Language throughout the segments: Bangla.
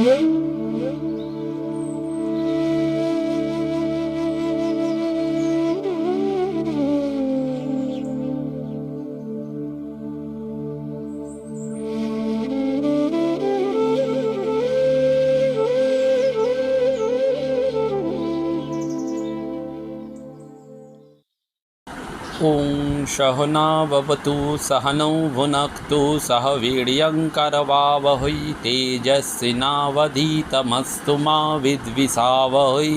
ओं सहनावतु सहनौ भुनक्तु सह वीर्यङ्करवावहै तेजस्विनावधीतमस्तु मा विद्विषावहै।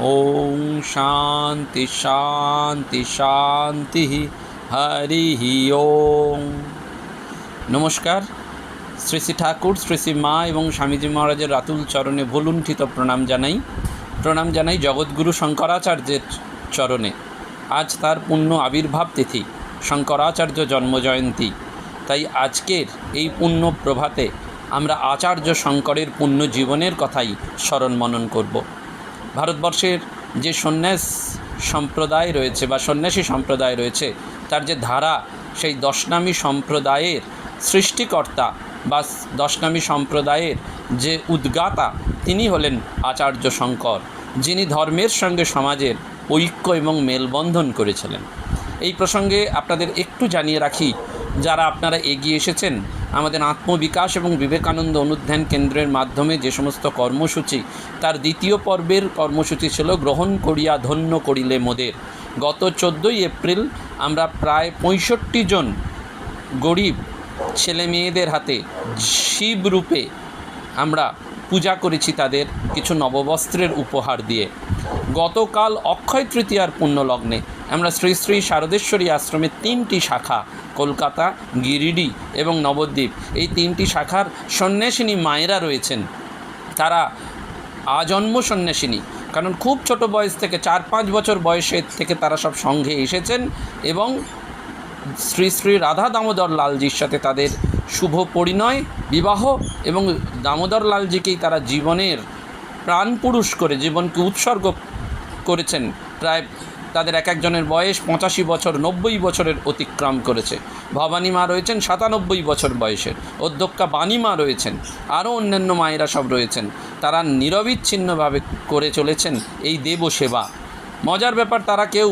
ओं शांति शांति शांति हरि ओं। नमस्कार। श्री श्री ठाकुर श्री श्री मा एवं स्वामीजी महाराजेर रातुल चरणे भुलुंठित प्रणाम जानाई जगद्गुरु शंकराचार्येर चरणे। आज तार पुण्य आविर्भाव तिथि, शंकराचार्य जन्मजयंती। ताई आजकेर এই पुण्य प्रभाते আমরা आचार्य शंकरेर पुण्य जीवनेर कथाई स्मरण मनन करब। भारतवर्षेर जे सन्यास सम्प्रदाय रयेछे बा सन्यासी सम्प्रदाय रयेछे तार जे धारा, सेई दशनामी सम्प्रदायेर सृष्टिकर्ता बा दशनामी सम्प्रदायेर जे उद्गाता तिनि हलेन आचार्य शंकर, जिनि धर्मेर संगे समाजेर ঐক্য এবং মেলবন্ধন করেছিলেন। এই প্রসঙ্গে আপনাদের একটু জানিয়ে রাখি, যারা আপনারা এগিয়ে এসেছেন আমাদের আত্মবিকাশ এবং বিবেকানন্দ অনুধ্যান কেন্দ্রের মাধ্যমে যে সমস্ত কর্মসূচি, তার দ্বিতীয় পর্বের কর্মসূচি ছিল গ্রহণ করিয়া ধন্য করিলে মোদের। গত 14 এপ্রিল আমরা প্রায় 65 জন গরিব ছেলে মেয়েদের হাতে শিবরূপে আমরা পূজা করেছি, তাদের কিছু নববস্ত্রের উপহার দিয়ে। গতকাল অক্ষয় তৃতীয়ার পুণ্যলগ্নে আমরা শ্রী শ্রী শারদেশ্বরী আশ্রমের 3টি শাখা, কলকাতা, গিরিডি এবং নবদ্বীপ, এই 3টি শাখার সন্ন্যাসিনী মায়েরা রয়েছেন। তারা আজন্ম সন্ন্যাসিনী, কারণ খুব ছোট বয়স থেকে 4-5 বছর বয়সের থেকে তারা সব সঙ্ঘে এসেছেন এবং শ্রী শ্রী রাধা দামোদর লালজির সাথে তাদের শুভ পরিণয়, বিবাহ এবং দামোদর লালজিকেই তারা জীবনের প্রাণপুরুষ করে জীবনকে উৎসর্গ করেছেন। প্রায় তাদের এক একজনের বয়স 85 বছর, 90 বছরের অতিক্রম করেছে। ভবানী মা রয়েছেন 97 বছর বয়সের, অধ্যক্ষা বাণী মা রয়েছেন, আরও অন্যান্য মায়েরা সব রয়েছেন। তারা নিরবিচ্ছিন্নভাবে করে চলেছেন এই দেব সেবা। মজার ব্যাপার, তারা কেউ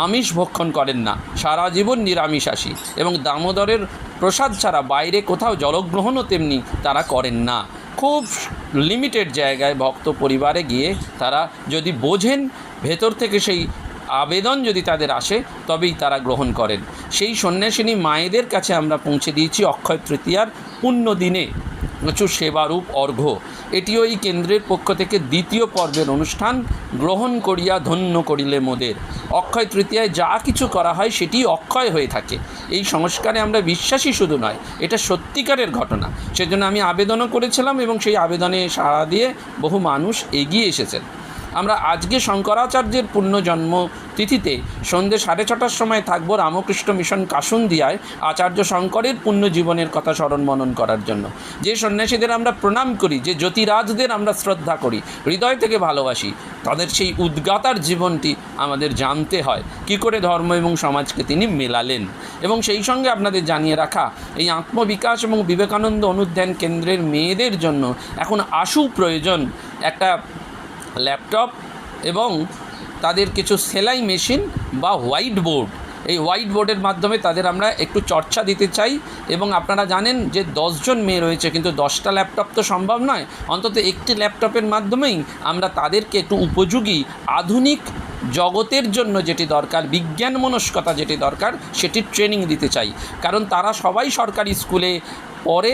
আমিষ ভক্ষণ করেন না, সারা জীবন নিরামিষাশী এবং দামোদরের প্রসাদ ছাড়া বাইরে কোথাও জলগ্রহণও তেমনি তারা করেন না। খুব লিমিটেড জায়গায় ভক্ত পরিবারে গিয়ে তারা যদি বোঝেন, ভেতর থেকে সেই আবেদন যদি তাদের আসে, তবেই তারা গ্রহণ করেন। সেই সন্ন্যাসিনী মায়েদের কাছে আমরা পৌঁছে দিয়েছি অক্ষয় তৃতীয়ার পুণ্য দিনে কিছু সেবারূপ অর্ঘ্য। এটিও এই কেন্দ্রের পক্ষ থেকে দ্বিতীয় পর্বের অনুষ্ঠান, গ্রহণ করিয়া ধন্য করিলে মোদের। অক্ষয় তৃতীয়ায় যা কিছু করা হয় সেটি অক্ষয় হয়ে থাকে। এই সংস্কারে আমরা বিশ্বাসী শুধু নয়, এটা সত্যিকারের ঘটনা। সেজন্য আমি আবেদনও করেছিলাম এবং সেই আবেদনে সাড়া দিয়ে বহু মানুষ এগিয়ে এসেছেন। আমরা আজকে শঙ্করাচার্যের পুণ্য জন্ম তিথিতে সন্ধ্যে 6:30টার সময় থাকব রামকৃষ্ণ মিশন কাসুন্দিয়ায় আচার্য শঙ্করের পুণ্য জীবনের কথা স্মরণ মনন করার জন্য। যে সন্ন্যাসীদের আমরা প্রণাম করি, যে জ্যোতিরাজদের আমরা শ্রদ্ধা করি, হৃদয় থেকে ভালোবাসি, তাদের সেই উদ্গাতার জীবনটি আমাদের জানতে হয়, কী করে ধর্ম এবং সমাজকে তিনি মেলালেন। এবং সেই সঙ্গে আপনাদের জানিয়ে রাখা, এই আত্মবিকাশ এবং বিবেকানন্দ অনুধ্যান কেন্দ্রের মেয়েদের জন্য এখন আশু প্রয়োজন একটা ল্যাপটপ এবং তাদের কিছু সেলাই মেশিন বা হোয়াইট বোর্ড। এই হোয়াইট বোর্ডের মাধ্যমে তাদের আমরা একটু চর্চা দিতে চাই। এবং আপনারা জানেন যে 10 জন মেয়ে রয়েছে, কিন্তু 10টা ল্যাপটপ তো সম্ভব নয়। অন্তত একটি ল্যাপটপের মাধ্যমেই আমরা তাদেরকে একটু উপযোগী আধুনিক জগতের জন্য যেটি দরকার, বিজ্ঞান মনস্কতা যেটি দরকার, সেটির ট্রেনিং দিতে চাই। কারণ তারা সবাই সরকারি স্কুলে পড়ে,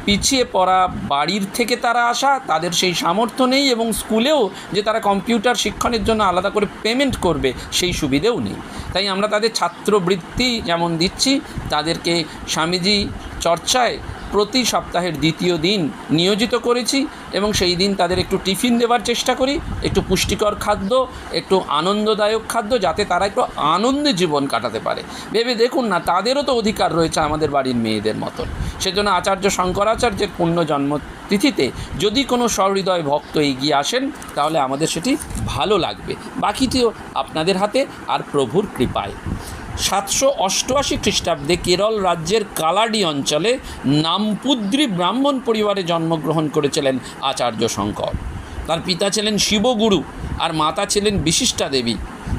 পিছিয়ে পড়া বাড়ির থেকে তারা আসা, তাদের সেই সামর্থ্য নেই এবং স্কুলেও যে তারা কম্পিউটার শিক্ষণের জন্য আলাদা করে পেমেন্ট করবে সেই সুবিধেও নেই। তাই আমরা তাদের ছাত্রবৃত্তি যেমন দিচ্ছি, তাদেরকে স্বামীজি চর্চায় প্রতি সপ্তাহের দ্বিতীয় দিন নিয়োজিত করেছি এবং সেই দিন তাদের একটু টিফিন দেওয়ার চেষ্টা করি, একটু পুষ্টিকর খাদ্য, একটু আনন্দদায়ক খাদ্য, যাতে তারা একটু আনন্দে জীবন কাটাতে পারে। ভেবে দেখুন না, তাদেরও তো অধিকার রয়েছে আমাদের বাড়ির মেয়েদের মতন। সেজন্য আচার্য শঙ্করাচার্যের পুণ্য জন্মতিথিতে যদি কোনো সহৃদয় ভক্ত এগিয়ে আসেন, তাহলে আমাদের সেটি ভালো লাগবে। বাকিটিও আপনাদের হাতে আর প্রভুর কৃপায়। 788 খ্রিস্টাব্দে কেরল রাজ্যের কালাডি অঞ্চলে নামপুদ্রি ব্রাহ্মণ পরিবারে জন্মগ্রহণ করেছিলেন আচার্য শঙ্কর। তার পিতা ছিলেন শিবগুরু আর মাতা ছিলেন বিশিষ্টা দেবী।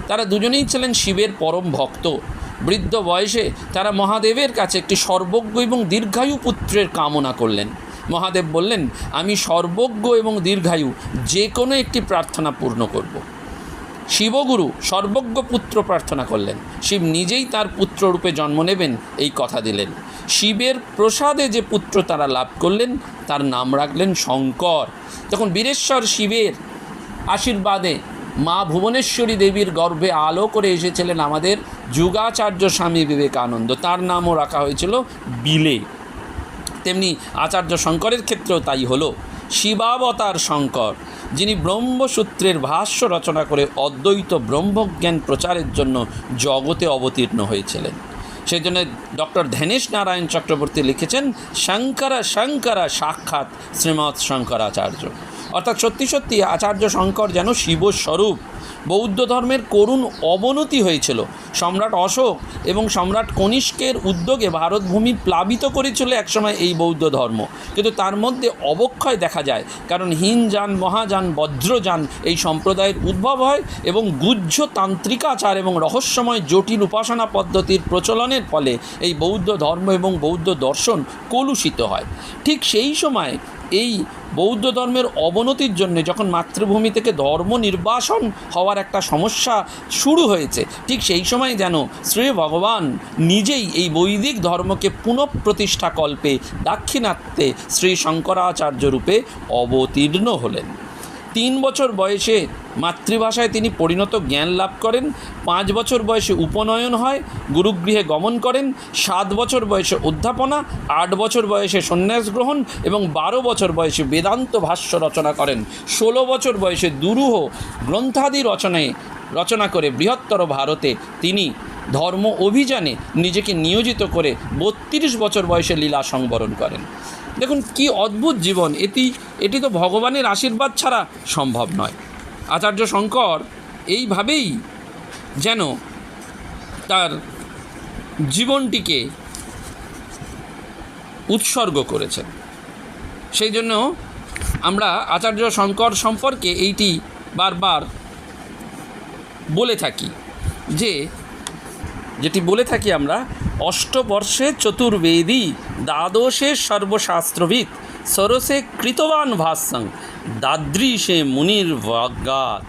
তারা দুজনেই ছিলেন শিবের পরম ভক্ত। বৃদ্ধ বয়সে তারা মহাদেবের কাছে একটি সর্বজ্ঞ এবং দীর্ঘায়ু পুত্রের কামনা করলেন। মহাদেব বললেন, আমি সর্বজ্ঞ এবং দীর্ঘায়ু যে কোনো একটি প্রার্থনা পূর্ণ করব। শিবগুরু সর্বজ্ঞ পুত্র প্রার্থনা করলেন। শিব নিজেই তার পুত্ররূপে জন্ম নেবেন এই কথা দিলেন। শিবের প্রসাদে যে পুত্র তারা লাভ করলেন তার নাম রাখলেন শঙ্কর। তখন বীরেশ্বর শিবের আশীর্বাদে মা ভুবনেশ্বরী দেবীর গর্ভে আলো করে এসেছিলেন আমাদের যুগাচার্য স্বামী বিবেকানন্দ। তার নামও রাখা হয়েছিল বিলে। তেমনি আচার্য শঙ্করের ক্ষেত্রেও তাই হলো। শিবাবতার শঙ্কর, যিনি ব্রহ্মসূত্রের ভাষ্য রচনা করে অদ্বৈত ব্রহ্মজ্ঞান প্রচারের জন্য জগতে অবতীর্ণ হয়েছিলেন। সেই জন্য ডক্টর ধ্যানেশ নারায়ণ চক্রবর্তী লিখেছেন, শঙ্করা শঙ্করা সাক্ষাৎ শ্রীমৎ শঙ্করাচার্য। অর্থাৎ সত্যি সত্যি আচার্য শঙ্কর যেন শিবস্বরূপ। বৌদ্ধ ধর্মের করুণ অবনতি হয়েছিল। সম্রাট অশোক এবং সম্রাট কনিষ্কের উদ্যোগে ভারতভূমি প্লাবিত করেছিল একসময় এই বৌদ্ধ ধর্ম, কিন্তু তার মধ্যে অবক্ষয় দেখা যায়। কারণ হীনযান, মহাযান, বজ্রযান এই সম্প্রদায়ের উদ্ভব হয় এবং গুহ্য তান্ত্রিকাচার এবং রহস্যময় জটিল উপাসনা পদ্ধতির প্রচলনের ফলে এই বৌদ্ধ ধর্ম এবং বৌদ্ধ দর্শন কলুষিত হয়। ঠিক সেই সময় এই বৌদ্ধ ধর্মের অবনতির জন্য যখন মাতৃভূমি থেকে ধর্ম নির্বাসন হওয়ার একটা সমস্যা শুরু হয়েছে, ঠিক সেই সময় যেন শ্রী ভগবান নিজেই এই বৈদিক ধর্মকে পুনঃপ্রতিষ্ঠা কল্পে দাক্ষিণাত্যে শ্রী শঙ্করাচার্য রূপে অবতীর্ণ হলেন। 3 বছর বয়সে মাতৃভাষায় তিনি পরিণত জ্ঞান লাভ করেন। 5 বছর বয়সে উপনয়ন হয়, গুরুগৃহে গমন করেন। 7 বছর বয়সে অধ্যাপনা, 8 বছর বয়সে সন্ন্যাস গ্রহণ এবং 12 বছর বয়সে বেদান্ত ভাষ্য রচনা করেন। 16 বছর বয়সে দুরূহ গ্রন্থাদি রচনা করে বৃহত্তর ভারতে তিনি ধর্ম অভিযানে নিজেকে নিয়োজিত করে 32 বছর বয়সে লীলা সংবরণ করেন। দেখুন কি অদ্ভুত জীবন! এটি তো ভগবানের আশীর্বাদ ছাড়া সম্ভব নয়। আচার্য শঙ্কর এইভাবেই যেন তার জীবনটিকে উৎসর্গ করেছেন। সেই জন্য আমরা আচার্য শঙ্কর সম্পর্কে এইটি বারবার বলে থাকি, যেটি বলে থাকি আমরা, অষ্টবর্ষে চতুর্বেদী, দ্বাদশে সর্বশাস্ত্রবিদ, সরসে কৃতবান ভাষ্যং, দাদৃশে মুনির ভাগ্যাত।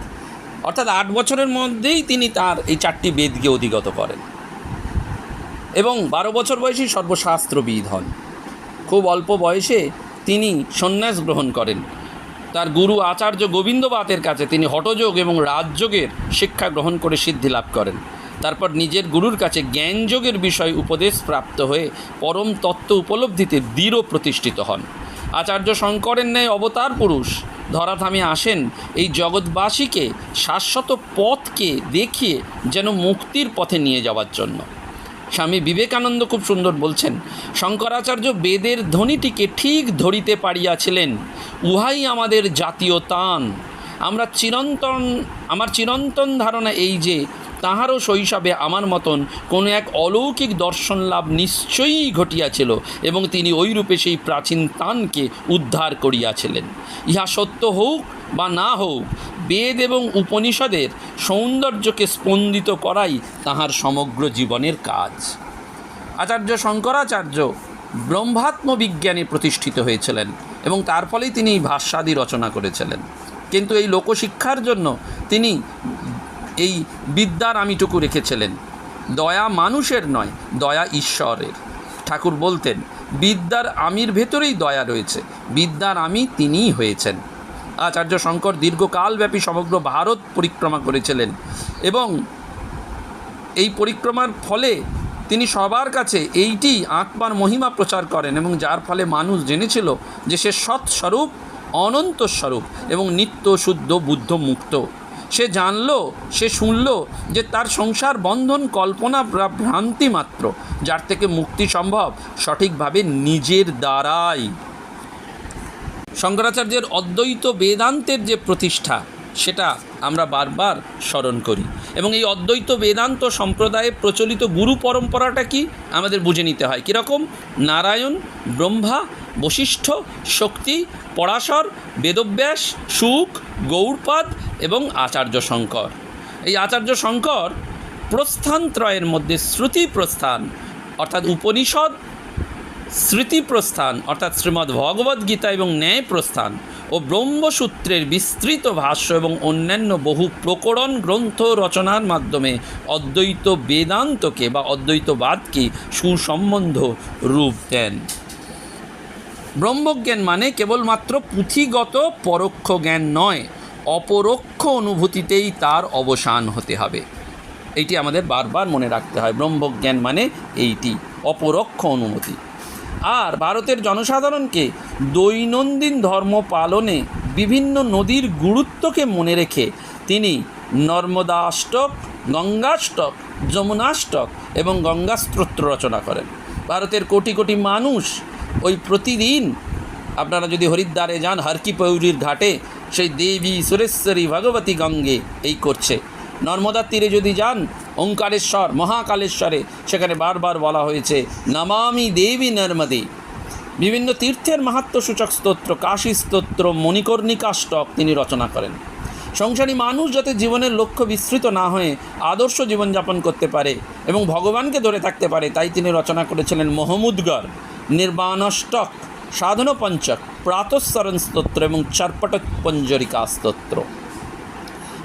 অর্থাৎ 8 বছরের মধ্যেই তিনি তার এই 4টি বেদকে অধিগত করেন এবং 12 বছর বয়সেই সর্বশাস্ত্রবিদ হন। খুব অল্প বয়সে তিনি সন্ন্যাস গ্রহণ করেন। তার গুরু আচার্য গোবিন্দবাতের কাছে তিনি হঠযোগ এবং রাজযোগের শিক্ষা গ্রহণ করে সিদ্ধি লাভ করেন। তারপর নিজের গুরুর কাছে জ্ঞানযোগের বিষয় উপদেশ প্রাপ্ত হয়ে পরম তত্ত্ব উপলব্ধিতে দৃঢ় প্রতিষ্ঠিত হন। আচার্য শঙ্করের ন্যায় অবতার পুরুষ ধরাধামে আসেন এই জগৎবাসীকে শাশ্বত পথকে দেখিয়ে যেন মুক্তির পথে নিয়ে যাওয়ার জন্য। স্বামী বিবেকানন্দ খুব সুন্দর বলছেন, শঙ্করাচার্য বেদের ধ্বনিটিকে ঠিক ধরিতে পারিয়াছিলেন। উহাই আমাদের জাতীয় তান। আমার চিরন্তন ধারণা এই যে তাহারও শৈশবে আমার মতন কোনো এক অলৌকিক দর্শন লাভ নিশ্চয়ই ঘটিয়াছিল এবং তিনি ওইরূপে সেই প্রাচীন তানকে উদ্ধার করিয়াছিলেন। ইহা সত্য হোক বা না হোক, বেদ এবং উপনিষদের সৌন্দর্যকে স্পন্দিত করাই তাহার সমগ্র জীবনের কাজ। আচার্য শঙ্করাচার্য ব্রহ্মাত্মবিজ্ঞানে প্রতিষ্ঠিত হয়েছিলেন এবং তার ফলেই তিনি ভাষ্যাদি রচনা করেছিলেন। কিন্তু এই লোকশিক্ষার জন্য তিনি এই বিদ্যার আমিটুকু রেখেছিলেন। দয়া মানুষের নয়, দয়া ঈশ্বরের। ঠাকুর বলতেন, বিদ্যার আমির ভেতরেই দয়া রয়েছে, বিদ্যার আমি তিনিই হয়েছেন। আচার্য শঙ্কর দীর্ঘকালব্যাপী সমগ্র ভারত পরিক্রমা করেছিলেন এবং এই পরিক্রমার ফলে তিনি সবার কাছে এইটি আত্মার মহিমা প্রচার করেন এবং যার ফলে মানুষ জেনেছিল যে সে সৎস্বরূপ, অনন্ত স্বরূপ এবং নিত্য শুদ্ধ বুদ্ধ মুক্ত। সে জানল, সে শুনল যে তার সংসার বন্ধন কল্পনা বা ভ্রান্তি মাত্র, যার থেকে মুক্তি সম্ভব সঠিকভাবে নিজের দ্বারাই। শঙ্করাচার্যের অদ্বৈত বেদান্তের যে প্রতিষ্ঠা সেটা আমরা বারবার স্মরণ করি। এবং এই অদ্বৈত বেদান্ত সম্প্রদায়ে প্রচলিত গুরু পরম্পরাটা কি আমাদের বুঝে নিতে হয়। কীরকম? নারায়ণ, ব্রহ্মা, বশিষ্ঠ, শক্তি, পরাশর, বেদব্যাস, শুক, গৌড়পাদ এবং আচার্য শঙ্কর। এই আচার্য শঙ্কর প্রস্থানত্রয়ের মধ্যে শ্রুতি প্রস্থান অর্থাৎ উপনিষদ, স্মৃতি প্রস্থান অর্থাৎ শ্রীমদ্ ভগবদ্গীতা এবং ন্যায় প্রস্থান ও ব্রহ্মসূত্রের বিস্তৃত ভাষ্য এবং অন্যান্য বহু প্রকরণ গ্রন্থ রচনার মাধ্যমে অদ্বৈত বেদান্তকে বা অদ্বৈতবাদকে সুসম্বন্ধ রূপ দেন। ব্রহ্মজ্ঞান মানে কেবলমাত্র পুঁথিগত পরোক্ষ জ্ঞান নয়, অপরোক্ষ অনুভূতিতেই তার অবসান হতে হবে। এইটি আমাদের বারবার মনে রাখতে হয়। ব্রহ্মজ্ঞান মানে এইটি, অপরোক্ষ অনুমতি। আর ভারতের জনসাধারণকে দৈনন্দিন ধর্ম পালনে বিভিন্ন নদীর গুরুত্বকে মনে রেখে তিনি নর্মদাষ্টক, গঙ্গাষ্টক, যমুনাষ্টক এবং গঙ্গা স্তোত্র রচনা করেন। ভারতের কোটি কোটি মানুষ ওই প্রতিদিন, আপনারা যদি হরিদ্বারে যান, হরকি পৌরীর ঘাটে সেই দেবী সুরেশ্বরী ভগবতী গঙ্গে এই করছে। নর্মদার তীরে যদি যান, ওঙ্কারেশ্বর, মহাকালেশ্বরে, সেখানে বারবার বলা হয়েছে নমামি দেবী নর্মদে। বিভিন্ন তীর্থের মাহাত্ম্যসূচক স্তোত্র, কাশী স্তোত্র, মণিকর্ণিকাষ্টক তিনি রচনা করেন। সংসারী মানুষ যাতে জীবনের লক্ষ্য বিস্তৃত না হয়ে আদর্শ জীবনযাপন করতে পারে এবং ভগবানকে ধরে থাকতে পারে, তাই তিনি রচনা করেছিলেন মহমুদ্গর, নির্বাণষ্টক, সাধন পঞ্চক, প্রাতঃস্মরণ স্তোত্র এবং চর্পটপঞ্জরিকা স্তোত্র।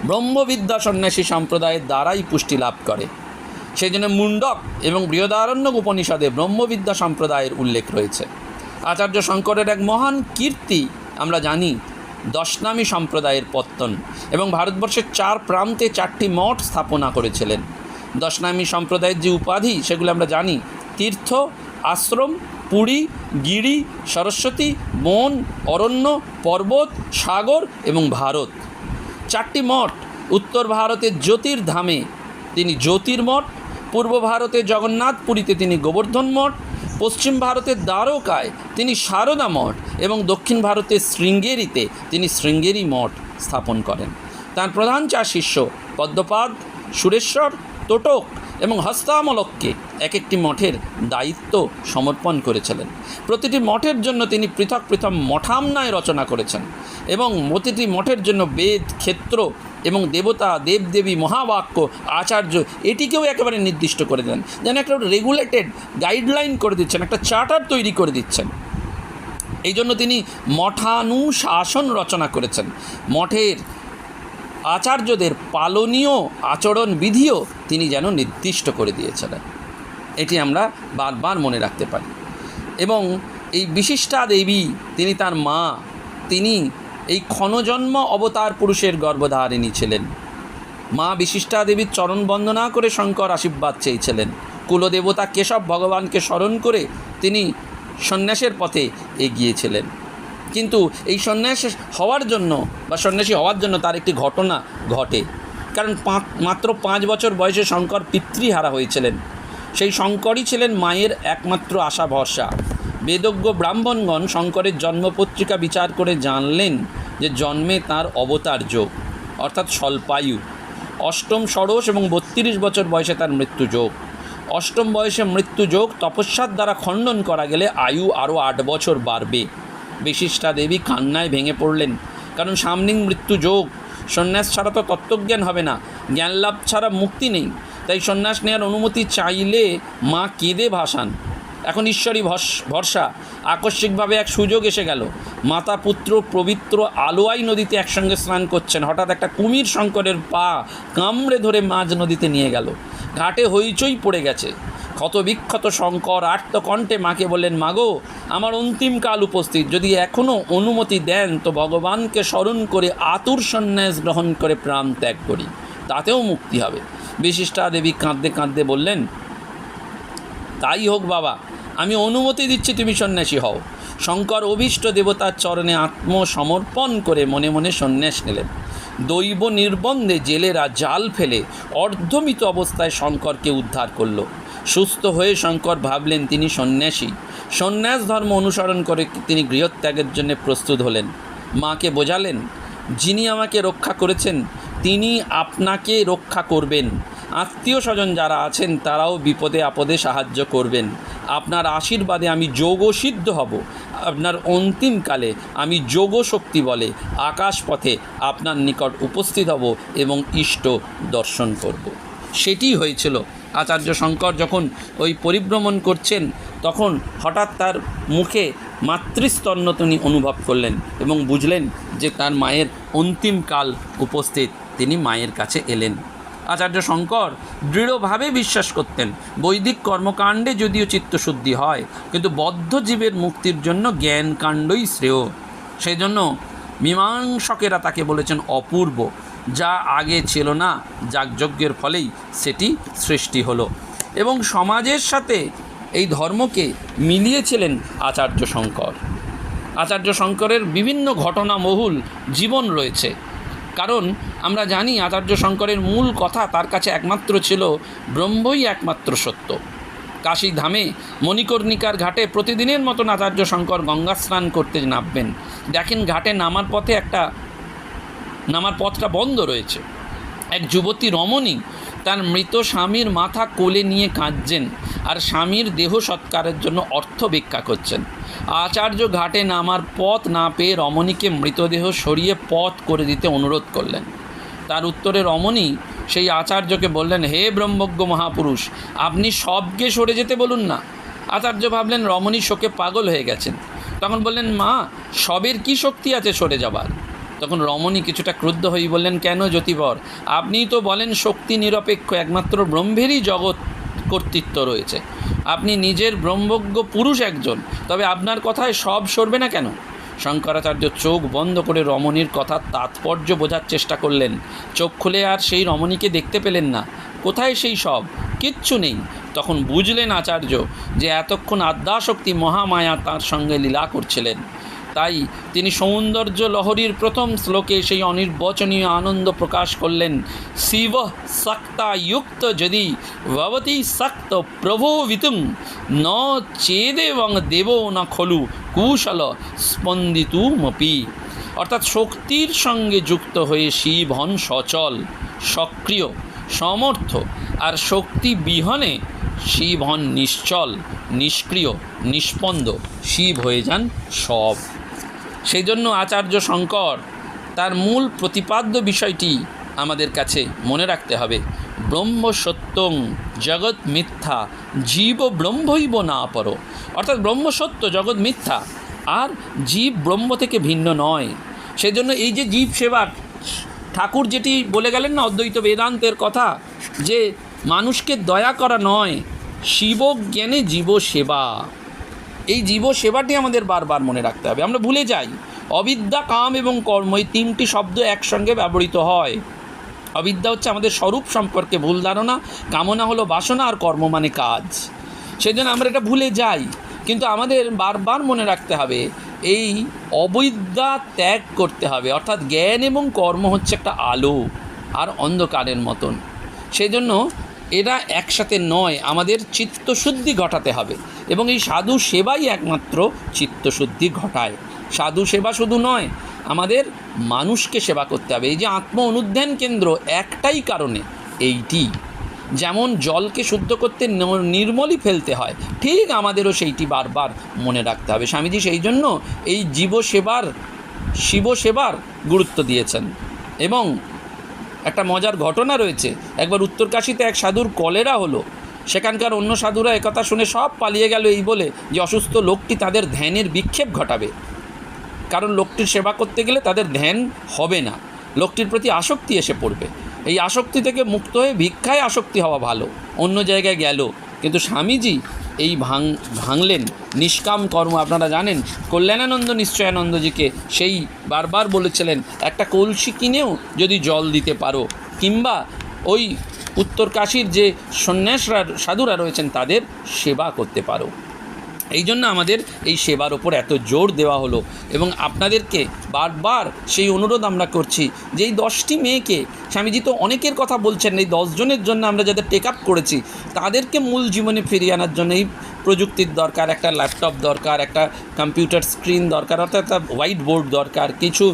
ব্রহ্মবিদ্যা সন্ন্যাসী সম্প্রদায়ের দ্বারাই পুষ্টি লাভ করে। সেই জন্য মুন্ডক এবং বৃহদারণ্যক উপনিষদে ব্রহ্মবিদ্যা সম্প্রদায়ের উল্লেখ রয়েছে। আচার্য শঙ্করের এক মহান কীর্তি আমরা জানি, দশনামী সম্প্রদায়ের পত্তন, এবং ভারতবর্ষের 4 প্রান্তে 4টি মঠ স্থাপনা করেছিলেন। দশনামী সম্প্রদায়ের যে উপাধি সেগুলো আমরা জানি: তীর্থ, আশ্রম, পুরী, গিরি, সরস্বতী, বন, অরণ্য, পর্বত, সাগর এবং ভারত। 4টি মঠ। উত্তর ভারতের জ্যোতির্ধামে তিনি জ্যোতির্মঠ, পূর্ব ভারতের জগন্নাথপুরীতে তিনি গোবর্ধন মঠ, পশ্চিম ভারতের দ্বারকায় তিনি সারদা মঠ এবং দক্ষিণ ভারতের শৃঙ্গেরিতে তিনি শৃঙ্গেরি মঠ স্থাপন করেন। তার প্রধান 4 শিষ্য পদ্মপাদ, সুরেশ্বর, তোটক এবং হস্তামলককে এক একটি মঠের দায়িত্ব সমর্পণ করেছিলেন। প্রতিটি মঠের জন্য তিনি পৃথক পৃথক মঠামনায় রচনা করেছেন এবং প্রতিটি মঠের জন্য বেদ, ক্ষেত্র এবং দেবতা, দেবদেবী, মহাবাক্য, আচার্য এটিকেও একেবারে নির্দিষ্ট করে দেন, যেন একটা রেগুলেটেড গাইডলাইন করে দিচ্ছেন, একটা চার্টার তৈরি করে দিচ্ছেন। এই জন্য তিনি মঠানুশাসন রচনা করেছেন। মঠের আচার্যদের পালনীয় আচরণ বিধিও তিনি যেন নির্দিষ্ট করে দিয়েছিলেন। এটি আমরা বারবার মনে রাখতে পারি। এবং এই বিশিষ্টা দেবী, তিনি তার মা, তিনি এই ক্ষণজন্ম অবতার পুরুষের গর্ভধারিণী ছিলেন। মা বিশিষ্টা দেবীর চরণ বন্দনা করে শঙ্কর আশীর্বাদ চেয়েছিলেন। কুলদেবতা কেশব ভগবানকে স্মরণ করে তিনি সন্ন্যাসের পথে এগিয়েছিলেন। কিন্তু এই সন্ন্যাস হওয়ার জন্য বা সন্ন্যাসী হওয়ার জন্য তার একটি ঘটনা ঘটে। কারণ মাত্র 5 বছর বয়সে শঙ্কর পিতৃহারা হয়েছিলেন। সেই শঙ্করই ছিলেন মায়ের একমাত্র আশা ভরসা। বেদজ্ঞ ব্রাহ্মণগণ শঙ্করের জন্মপত্রিকা বিচার করে জানলেন যে জন্মে তার অবতার যোগ, অর্থাৎ স্বল্পায়ু। 8ম ষোড়শ এবং 32 বছর বয়সে তার মৃত্যু যোগ। 8ম বয়সে মৃত্যু যোগ তপস্যার দ্বারা খণ্ডন করা গেলে আয়ু আরও 8 বছর বাড়বে। বিশিষ্টা দেবী কান্নায় ভেঙে পড়লেন, কারণ সামনেই মৃত্যু যোগ। সন্ন্যাস ছাড়া তো তত্ত্বজ্ঞান হবে না, জ্ঞান লাভ ছাড়া মুক্তি নেই। তাই সন্ন্যাস নেওয়ার অনুমতি চাইলে মা কেঁদে ভাসান। এখন ঈশ্বরী ভরসা। আকস্মিকভাবে এক সুযোগ এসে গেল। মাতা পুত্র পবিত্র আলোয়াই নদীতে একসঙ্গে স্নান করছেন। হঠাৎ একটা কুমির শঙ্করের পা কামড়ে ধরে মাঝ নদীতে নিয়ে গেল। ঘাটে হইচই পড়ে গেছে। ক্ষতবিক্ষত শঙ্কর আর্তকণ্ঠে মাকে বললেন, মাগো, আমার অন্তিম কাল উপস্থিত, যদি এখনও অনুমতি দেন তো ভগবানকে স্মরণ করে আতুর সন্ন্যাস গ্রহণ করে প্রাণ ত্যাগ করি, তাতেও মুক্তি হবে। বিশিষ্টা দেবী কাঁদতে কাঁদতে বললেন, তাই হোক বাবা, আমি অনুমতি দিচ্ছি, তুমি সন্ন্যাসী হও। শঙ্কর অভীষ্ট দেবতার চরণে আত্মসমর্পণ করে মনে মনে সন্ন্যাস নিলেন। দৈব নির্বন্ধে জেলেরা জাল ফেলে অর্ধমৃত অবস্থায় শঙ্করকে উদ্ধার করল। সুস্থ হয়ে শঙ্কর ভাবলেন তিনি সন্ন্যাসী। সন্ন্যাস ধর্ম অনুসরণ করে তিনি গৃহত্যাগের জন্য প্রস্তুত হলেন। মাকে বোঝালেন, যিনি আমাকে রক্ষা করেছেন তিনি আপনাকে রক্ষা করবেন। আত্মীয় স্বজন যারা আছেন তারাও বিপদে আপদে সাহায্য করবেন। আপনার আশীর্বাদে আমি যোগসিদ্ধ হব। আপনার অন্তিমকালে আমি যোগশক্তি বলে আকাশপথে আপনার নিকট উপস্থিত হব এবং ইষ্ট দর্শন করব। সেটি হয়েছিল। আচার্য শঙ্কর যখন ওই পরিভ্রমণ করছেন তখন হঠাৎ তার মুখে মাতৃস্তন্য তিনি অনুভব করলেন এবং বুঝলেন যে তার মায়ের অন্তিমকাল উপস্থিত। তিনি মায়ের কাছে এলেন। আচার্য শঙ্কর দৃঢ়ভাবে বিশ্বাস করতেন বৈদিক কর্মকাণ্ডে যদিও চিত্তশুদ্ধি হয়, কিন্তু বদ্ধ জীবের মুক্তির জন্য জ্ঞানকাণ্ডই শ্রেয়। সেই জন্য মীমাংসকেরা তাকে বলেছেন অপূর্ব। যা আগে ছিল না, যাগযজ্ঞের ফলেই সেটি সৃষ্টি হলো। এবং সমাজের সাথে এই ধর্মকে মিলিয়েছিলেন আচার্য শঙ্কর। আচার্য শঙ্করের বিভিন্ন ঘটনামহুল জীবন রয়েছে। কারণ আমরা জানি আচার্য শঙ্করের মূল কথা তার কাছে একমাত্র ছিল ব্রহ্মই একমাত্র সত্য। কাশী ধামে মণিকর্ণিকার ঘাটে প্রতিদিনের মতন আচার্য শঙ্কর গঙ্গা স্নান করতে নামবেন। দেখেন ঘাটে নামার পথটা বন্ধ রয়েছে। এক যুবতী রমণী তার মৃত স্বামীর মাথা কোলে নিয়ে কাঁদছেন আর স্বামীর দেহ সৎকারের জন্য অর্থ ভিক্ষা করছেন। আচার্য ঘাটে নামার পথ না পেয়ে রমণীকে মৃতদেহ সরিয়ে পথ করে দিতে অনুরোধ করলেন। তার উত্তরে রমণী সেই আচার্যকে বললেন, হে ব্রহ্মজ্ঞ মহাপুরুষ, আপনি সবকে সরে যেতে বলুন না। আচার্য ভাবলেন রমণী শোকে পাগল হয়ে গেছেন। তখন বললেন, মা, সবের কি শক্তি আছে সরে যাবার? তখন রমণী কিছুটা ক্রুদ্ধ হয়ে বললেন, কেন জ্যোতিবর, আপনিই তো বলেন শক্তি নিরপেক্ষ, একমাত্র ব্রহ্মেরই জগৎ কর্তৃত্ব রয়েছে। আপনি নিজের ব্রহ্মজ্ঞ পুরুষ একজন, তবে আপনার কথায় সব সরবে না কেন? শঙ্করাচার্য চোখ বন্ধ করে রমণীর কথার তাৎপর্য বোঝার চেষ্টা করলেন। চোখ খুলে আর সেই রমণীকে দেখতে পেলেন না। কোথায় সেই সব? কিচ্ছু নেই। তখন বুঝলেন আচার্য যে এতক্ষণ আদ্যাশক্তি মহামায়া তার সঙ্গে লীলা করছিলেন। তাই তিনি সৌন্দর্য লহরীর প্রথম শ্লোকে সেই অনির্বচনীয় আনন্দ প্রকাশ করলেন। শিব শক্তা যুক্ত যদি ভবতি শক্ত প্রভোবিতুং ন চেদেবং দেব না খলু কুশল স্পন্দিতুমপি। অর্থাৎ শক্তির সঙ্গে যুক্ত হয়ে শিব হন সচল, সক্রিয়, সমর্থ, আর শক্তি বিহনে শিব হন নিশ্চল, নিষ্ক্রিয়, নিষ্পন্দ। শিব হয়ে যান সব। সেই জন্য আচার্য শঙ্কর তার মূল প্রতিপাদ্য বিষয়টি আমাদের কাছে মনে রাখতে হবে। ব্রহ্ম সত্যং জগৎ মিথ্যা জীব ব্রহ্মৈব না পর। অর্থাৎ ব্রহ্ম সত্য, জগৎ মিথ্যা, আর জীব ব্রহ্ম থেকে ভিন্ন নয়। সেই জন্য এই যে জীব সেবা, ঠাকুর যেটি বলে গেলেন না অদ্বৈত বেদান্তের কথা, যে মানুষকে দয়া করা নয়, শিবজ্ঞানে জীব সেবা। এই জীব সেবাটি আমাদের বারবার মনে রাখতে হবে। আমরা ভুলে যাই অবিদ্যা, কাম এবং কর্ম, এই তিনটি শব্দ একসঙ্গে ব্যবহৃত হয়। অবিদ্যা হচ্ছে আমাদের স্বরূপ সম্পর্কে ভুল ধারণা, কামনা হলো বাসনা, আর কর্ম মানে কাজ। সেই জন্য আমরা এটা ভুলে যাই। কিন্তু আমাদের বারবার মনে রাখতে হবে এই অবিদ্যা ত্যাগ করতে হবে। অর্থাৎ জ্ঞান এবং কর্ম হচ্ছে একটা আলো আর অন্ধকারের মতন। সেই জন্য এরা একসাথে নয়, আমাদের চিত্তশুদ্ধি ঘটাতে হবে। এবং এই সাধু সেবাই একমাত্র চিত্তশুদ্ধি ঘটায়। সাধু সেবা শুধু নয়, আমাদের মানুষকে সেবা করতে হবে। এই যে আত্ম অনুধ্যান কেন্দ্র, একটাই কারণে, এইটি যেমন জলকে শুদ্ধ করতে নির্মলই ফেলতে হয়, ঠিক আমাদেরও সেইটি বারবার মনে রাখতে হবে। স্বামীজি সেই জন্য এই শিব সেবার গুরুত্ব দিয়েছেন। এবং একটা মজার ঘটনা রয়েছে। একবার উত্তরকাশীতে এক সাধুর কলেরা হলো। সেখানকার অন্য সাধুরা একথা শুনে সব পালিয়ে গেল এই বলে যে অসুস্থ লোকটি তাদের ধ্যানের বিক্ষেপ ঘটাবে। কারণ লোকটির সেবা করতে গেলে তাদের ধ্যান হবে না, লোকটির প্রতি আসক্তি এসে পড়বে। এই আসক্তি থেকে মুক্ত হয়ে ভিক্ষায় আসক্তি হওয়া ভালো। অন্য জায়গায় গেল, কিন্তু স্বামীজি এই ভাঙলেন নিষ্কাম কর্ম। আপনারা জানেন কল্যাণানন্দ নিশ্চয়ানন্দজিকে সেই বারবার বলেছিলেন, একটা কলসি কিনেও যদি জল দিতে পারো, কিংবা ওই উত্তরকাশীর যে সন্ন্যাসরা সাধুরা রয়েছেন তাদের সেবা করতে পারো। এই জন্য আমাদের এই সেবার ওপর এত জোর দেওয়া হলো। এবং আপনাদেরকে বারবার সেই অনুরোধ আমরা করছি যে এই 10টি মেয়েকে, স্বামীজি তো অনেকের কথা বলছেন, এই 10 জনের জন্য আমরা যাদের টেক আপ করেছি তাদেরকে মূল জীবনে ফিরিয়ে আনার জন্য এই প্রযুক্তির দরকার, একটা ল্যাপটপ দরকার, একটা কম্পিউটার স্ক্রিন দরকার, অর্থাৎ একটা হোয়াইট বোর্ড দরকার, কিছু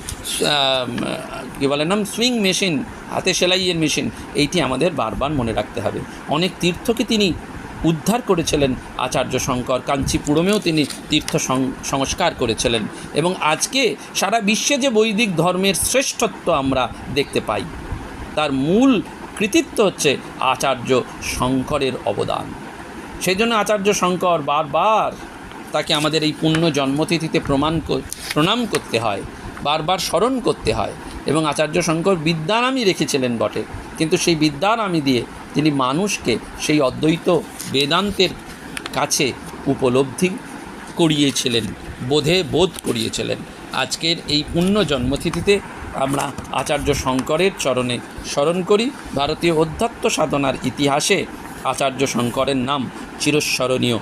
কী বলে নাম সুইং মেশিন, হাতে সেলাইয়ের মেশিন, এইটি আমাদের বারবার মনে রাখতে হবে। অনেক তীর্থকে তিনি উদ্ধার করেছিলেন আচার্য শঙ্কর, কাঞ্চিপুরমেও তিনি তীর্থ সংস্কার করেছিলেন। এবং আজকে সারা বিশ্বে যে বৈদিক ধর্মের শ্রেষ্ঠত্ব আমরা দেখতে পাই, তার মূল কৃতিত্ব হচ্ছে আচার্য শঙ্করের অবদান। সেই জন্য আচার্য শঙ্কর বারবার তাকে আমাদের এই পুণ্য জন্মতিথিতে প্রণাম করতে হয়, বারবার স্মরণ করতে হয়। এবং আচার্য শঙ্কর বিদ্যানামই রেখেছিলেন বটে, কিন্তু সেই বিদ্যানামই দিয়ে তিনি মানুষকে সেই অদ্বৈত বেদান্তের কাছে উপলব্ধি করিয়েছিলেন, বোধ করিয়েছিলেন। আজকের এই পুণ্য জন্মতিথিতে আমরা আচার্য শঙ্করের চরণে স্মরণ করি। ভারতীয় অধ্যাত্ম সাধনার ইতিহাসে আচার্য শঙ্করের নাম চিরস্মরণীয়।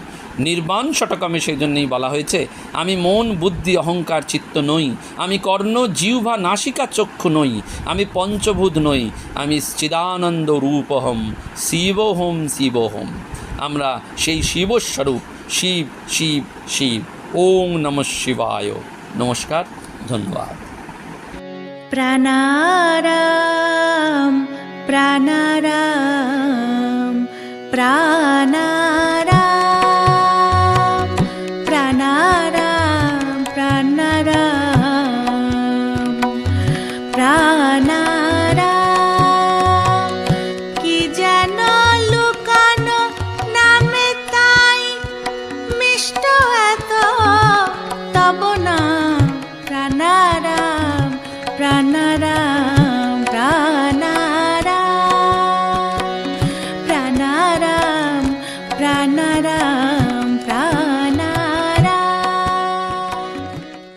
নির্বাণ শতকমে সেই জন্যই বলা হয়েছে, আমি মন বুদ্ধি অহংকার চিত্ত নই, আমি কর্ণ জিহ্বা নাসিকা চক্ষু নই, আমি পঞ্চভূত নই, আমি চিদানন্দ রূপহম শিবহোম শিবহোম। আমরা সেই শিবস্বরূপ, শিব শিব শিব। ওং নমঃ শিবায়। নমস্কার, ধন্যবাদ। প্রাণারাম প্রাণারাম প্রাণারাম প্রাণারাম প্রাণারাম প্রাণারাম। কি যেন লুকানো নামে তাই মিষ্ট এত তব নাম প্রাণারাম প্রাণারাম।